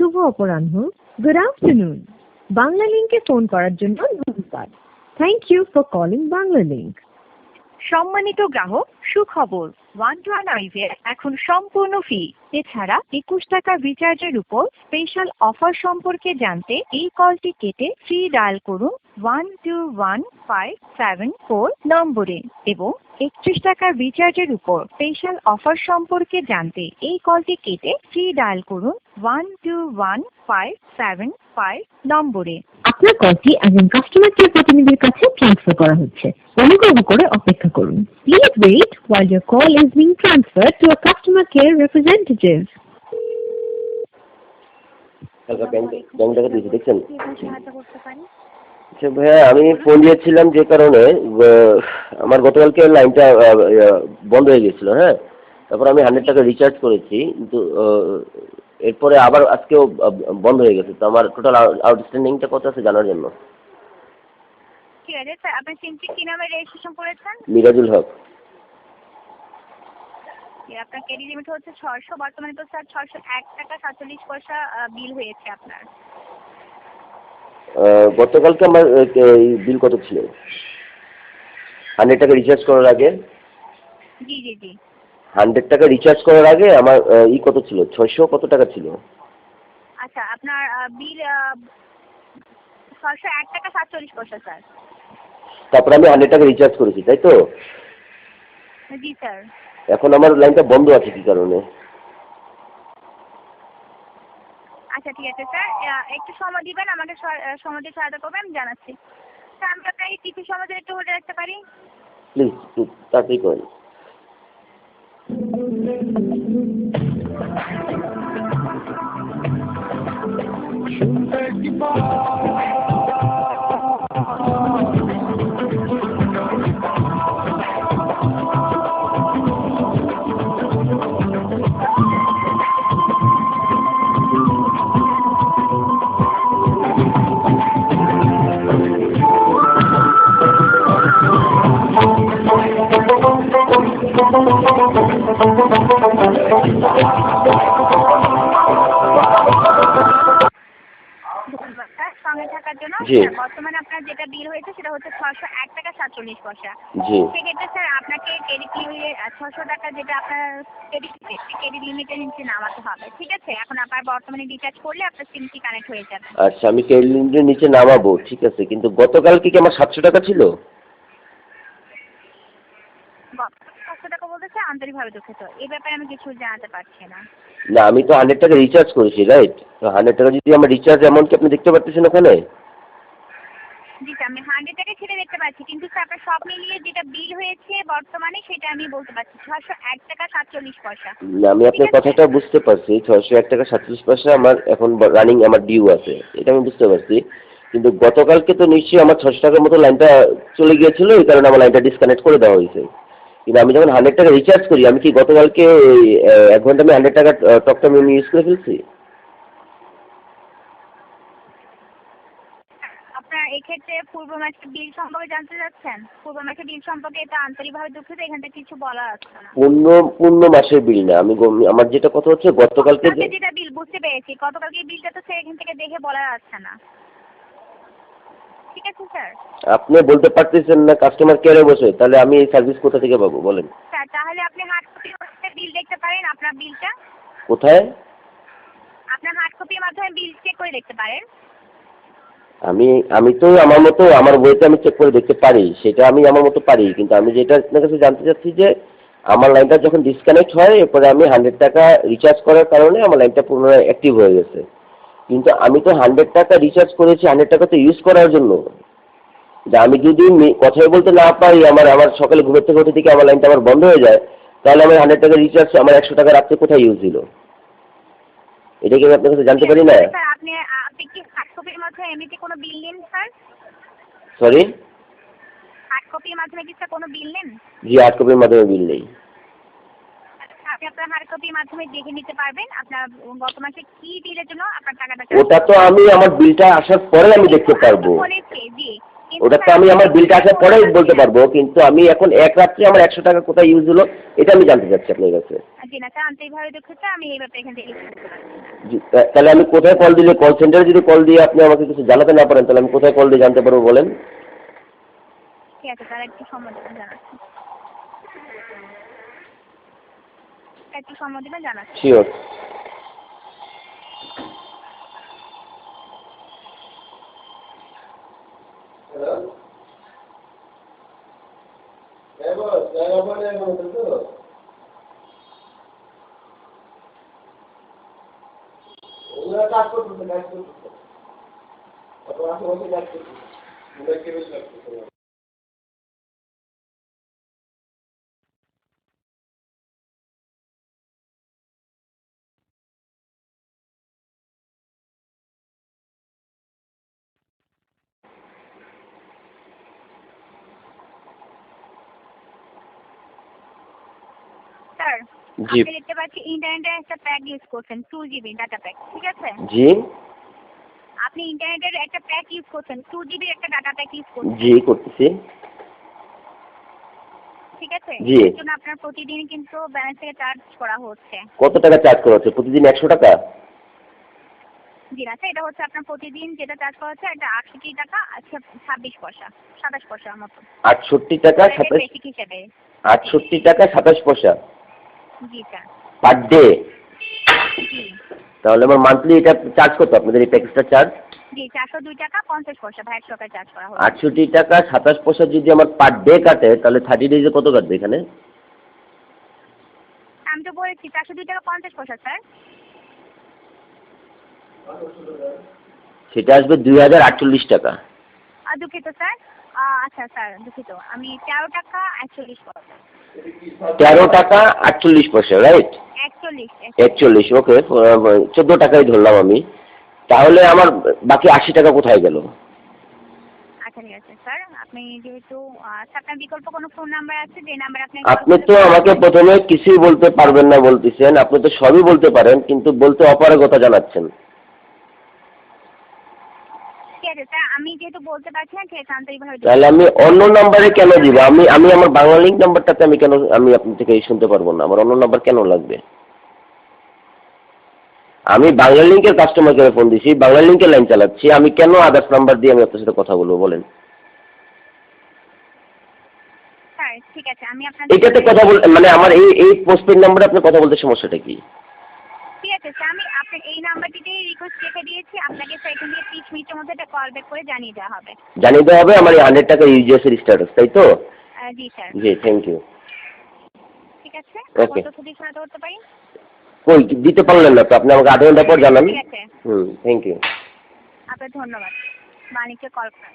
শুভ অপরাহ্ন, good afternoon. বাংলা লিংকে ফোন করার জন্য ধন্যবাদ। Thank you for calling Banglalink. সম্মানিত গ্রাহক, সুখবর, ওয়ান টু ওয়ান আইভে এখন সম্পূর্ণ ফি। এছাড়া 21 টাকা রিচার্জের উপর স্পেশাল অফার সম্পর্কে জানতে এই কলটি কেটে ফ্রি ডায়াল করুন 121574 নম্বরে এবং 31 টাকা রিচার্জের উপর স্পেশাল অফার সম্পর্কে জানতে এই কলটি কেটে ফ্রি ডায়াল করুন 121575 নম্বরে। আপনার কলটি একজন কাস্টমার কেয়ার প্রতিনিধির কাছে ট্রান্সফার করা হচ্ছে। অনুগ্রহ করে অপেক্ষা করুন। Please wait while your call is being transferred to a customer care representative. দেখছেন? আচ্ছা ভাইয়া, আমি ফোন দিয়েছিলাম যে কারণে আমার গতকালকে লাইনটা বন্ধ হয়ে গেছিল। হ্যাঁ, তারপর আমি 100 টাকা রিচার্জ করেছি, কিন্তু এরপরে আবার আজকেও বন্ধ হয়ে গেছে। তো আমার টোটাল আউটস্ট্যান্ডিংটা কত আছে জানার জন্য। ঠিক আছে স্যার, আপনি সিমটি কি নামে রেজিস্ট্রেশন করেছেন? মিরাজুল হক। আপনার ক্রেডিট লিমিট হচ্ছে 600, বর্তমানে তো স্যার 601 টাকা 47 পয়সা বিল হয়েছে আপনার। গতকালকে আমার বিল কত ছিল 100 টাকা রিচার্জ করার আগে? জি জি জি, 100 টাকা রিচার্জ করার আগে আমার কত ছিল, 600 কত টাকা ছিল? আচ্ছা, আপনার বিল 601 টাকা 47 পয়সা স্যার। তারপর আমি 100 টাকা রিচার্জ করেছি, তাই তো? জি স্যার। এখন আমার লাইনটা বন্ধ আছে কি কারণে? আচ্ছা ঠিক আছে স্যার, একটু সময় দিবেন আমাকে, সময় দিয়ে সহায়তা করবেন, আমি জানাচ্ছি। স্যার আমি আপনাকে কিছু সময় ধরে একটু হোল্ডে রাখতে পারি? প্লিজ একটু তাড়াতাড়ি করেন। সঙ্গে থাকার জন্য। বর্তমানে আপনার যেটা বিল হয়েছে সেটা হচ্ছে 601 টাকা 47 পয়সা। সেক্ষেত্রে স্যার আপনাকে ক্রেডিট লিমিট 600 টাকা যেটা আপনার ক্রেডিট লিমিটের নিচে নামাতে হবে। ঠিক আছে, এখন আপনার বর্তমানে রিচার্জ করলে আপনার সিমটি কানেক্ট হয়ে যাবে। আচ্ছা, আমি ক্রেডিট লিমিটের নিচে নামাবো, ঠিক আছে, কিন্তু গতকালকে কি আমার 700 টাকা ছিল? 700 টাকা বলতেছে, আন্তরিকভাবে দুঃখিত, এই ব্যাপারে আমি কিছু জানাতে পারছি না। না, আমি তো 100 টাকা রিচার্জ করেছি, রাইট? তো 100 টাকা যদি আমার রিচার্জ অ্যামাউন্ট কি আপনি দেখতে পাচ্ছেন ওখানে? জি স্যার, আমি 100 টাকা ছেড়ে দেখতে পাচ্ছি, কিন্তু স্যার আপনার সব মিলিয়ে যেটা বিল হয়েছে বর্তমানে সেটা আমি বলতে পারছি 601 টাকা 47 পয়সা। না, আমি আপনার কথাটা বুঝতে পারছি, 601 টাকা 47 পয়সা আমার এখন রানিং আমার ডিউ আছে, এটা আমি বুঝতে পারছি। কিন্তু গতকালকে তো নিশ্চয়ই আমার 600 টাকার মতো লাইনটা চলে গিয়েছিল, এই কারণে আমার লাইনটা ডিসকানেক্ট করে দেওয়া হয়েছে। কিন্তু আমি যখন 100 টাকা রিচার্জ করি, আমি কি গতকালকে 1 ঘন্টা আমি 100 টাকা টক টাইম আমি ইউজ করে ফেলছি? আপনার এক্ষেত্রে পূর্ব মাসের বিল সম্পর্কে জানতে চাচ্ছেন? পূর্ব মাসের বিল সম্পর্কে এটা আন্তরিকভাবে দুঃখিত, এখান থেকে কিছু বলা যাচ্ছে না। পূর্ণ মাসের বিল না, আমি আমার যেটা কথা হচ্ছে গতকালকে যেটা বিল বুঝতে পেরেছি, গতকালকে বিলটা তো স্যার এখান থেকে দেখে বলা যাচ্ছে না। ঠিক আছে স্যার, আপনি বলতে পারতেছেন না কাস্টমার কেয়ারে বসে, তাহলে আমি এই সার্ভিস কোথা থেকে পাবো বলেন? স্যার তাহলে আপনি হার্ড কপি বিল দেখতে পারেন, আপনার বিলটা কোথায়? আপনার হার্ড কপির মাধ্যমে বিল চেক করে দেখতে পারেন। আমি তো আমার মতো আমার বইতে আমি চেক করে দেখতে পারি, সেটা আমি আমার মতো পারি, কিন্তু আমি যেটা আপনার কাছে জানতে চাচ্ছি যে আমার লাইনটা যখন ডিসকানেক্ট হয়, এরপরে আমি 100 টাকা রিচার্জ করার কারণে আমার লাইনটা পুনরায় অ্যাক্টিভ হয়ে গেছে। কিন্তু আমি তো 100 টাকা রিচার্জ করেছি 100 টাকা তো ইউজ করার জন্য। যে আমি যদি কথাই বলতে না পারি, আমার সকালে ঘুমের থেকে উঠে থেকে আমার লাইনটা আমার বন্ধ হয়ে যায়, তাহলে আমার 100 টাকা রিচার্জ আমার 100 টাকা রাত্রে কোথায় ইউজ দিল, এটা কি আমি আপনার কাছে জানতে পারি না? স্যার আপনি কি হার্ড কপির মাধ্যমে এমনিতে কোনো বিল নেন স্যার? সরি, হার্ড কপির মাধ্যমে কি স্যার কোনো বিল নেন? জি, হার্ড কপির মাধ্যমে বিল নেই। আপনি আপনার হার্ড কপির মাধ্যমে দেখে নিতে পারবেন আপনার গত মাসে কি বিলের জন্য আপনার টাকাটা। ওটা তো আমি আমার বিলটা আসার পরে আমি দেখতে পারবো। বলেছি জি, ওটা তো আমি আমার বিলটা আসার পরেই বলতে পারবো, কিন্তু আমি এখন এক রাত্রে আমার 100 টাকা কোথায় ইউজ হলো এটা আমি জানতে চাচ্ছি আপনার কাছে। জি না স্যার, আন্তরিকভাবে দুঃখিত, আমি এই ব্যাপারে এখান থেকে জি, তাহলে আমি কোথায় কল দিলে, কল সেন্টারে যদি কল দিয়ে আপনি আমাকে কিছু জানাতে না পারেন, তাহলে আমি কোথায় কল দিয়ে জানতে পারবো বলেন? ঠিক আছে স্যার, একটু সময় দেবেন জানাচ্ছি, একটু সময় দেবেন জানাচ্ছি। শিওর। স্যার জি। আপনি দেখতে পাচ্ছি ইন্টারনেটের একটা প্যাক ইউজ করছেন 2 GB ডাটা প্যাক, ঠিক আছে? জি আপনি ইন্টারনেটের একটা প্যাক ইউজ করছেন, 2 GB একটা ডাটা প্যাক ইউজ করছেন, জি করতেছি। ঠিক আছে? জি। এর জন্য আপনার প্রতিদিন কিন্তু ব্যালেন্স থেকে চার্জ করা হচ্ছে। কত টাকা চার্জ করা হচ্ছে প্রতিদিন? 100 টাকা? জি না স্যার, এটা হচ্ছে আপনার প্রতিদিন যেটা চার্জ করা হচ্ছে এটা 68 টাকা 26 পয়সা, 27 পয়সার মতো। 68 টাকা 27, বেসিক হিসেবে। 68 টাকা 27 পয়সা জি স্যার। Per day? জি। তাহলে আমার মান্থলি এটা চার্জ কত আপনাদের এই প্যাকেজটা চার্জ? জি 402 টাকা 50 পয়সা ভাইয়ের সরকার চার্জ করা হচ্ছে। 68 টাকা 27 পয়সা যদি আমার পার ডে কাটে তাহলে 30 ডেজে কত কাটবে এখানে? আমি তো বলেছি 402 টাকা 50 পয়সা স্যার। সেটা আসবে 2048 টাকা। দুঃখিত স্যার, আচ্ছা স্যার দুঃখিত, আমি 13 টাকা 41 পয়সা। 13 টাকা 48 পয়সা, রাইট? 41, ওকে, 14 টাকাই ধরলাম আমি। তাহলে আমার বাকি 80 টাকা কোথায় গেল? আচ্ছা ঠিক আছে স্যার, আপনি যেহেতু আপনার বিকল্প কোনো ফোন নাম্বার আছে যে নাম্বার আপনি তো আমাকে প্রথমে কিছুই বলতে পারবেন না বলতেছেন, আপনি তো সবই বলতে পারেন কিন্তু বলতে অপারগতা জানাচ্ছেন। ঠিক আছে স্যার, আমি যেহেতু বলতে পারছি না ঠিক আছে আন্তরিকভাবে। তাহলে আমি অন্য নাম্বারে কেন দিব? আমি আমার বাংলা লিঙ্ক নাম্বারটাতে আমি আপনি থেকে শুনতে পারবো না? আমার অন্য নাম্বার কেন লাগবে? আমি বাংলা লিঙ্কের কাস্টমার কেয়ারে ফোন দিছি, বাংলা লিঙ্কের লাইন চালাচ্ছি, আমি কেন আদার্স নাম্বার দিয়ে আমি আপনার সাথে কথা বলবো বলেন? স্যার ঠিক আছে, আমি আপনার এটাতে কথা মানে আমার এই পোস্টপেড নাম্বারে আপনি কথা বলতে সমস্যাটা কি? ঠিক আছে স্যার, আমি আপনার এই নাম্বারটিতেই রিকোয়েস্ট রেখে দিয়েছি, আপনাকে স্যার এখান থেকে 30 মিনিটের মধ্যে একটা কল ব্যাক করে জানিয়ে দেওয়া হবে। জানিয়ে দেওয়া হবে আমার এই 100 টাকা ইউজিএস এর স্ট্যাটাস, তাই তো? জি স্যার। জি, থ্যাংক ইউ। ঠিক আছে, ওকে। কত সুবিধা সহায়তা করতে পারি? কই দিতে পারলেন না তো, আপনি আমাকে 8 ঘন্টা পর জানান। ঠিক আছে, থ্যাংক ইউ। আপনার ধন্যবাদ, মানিককে কল করার।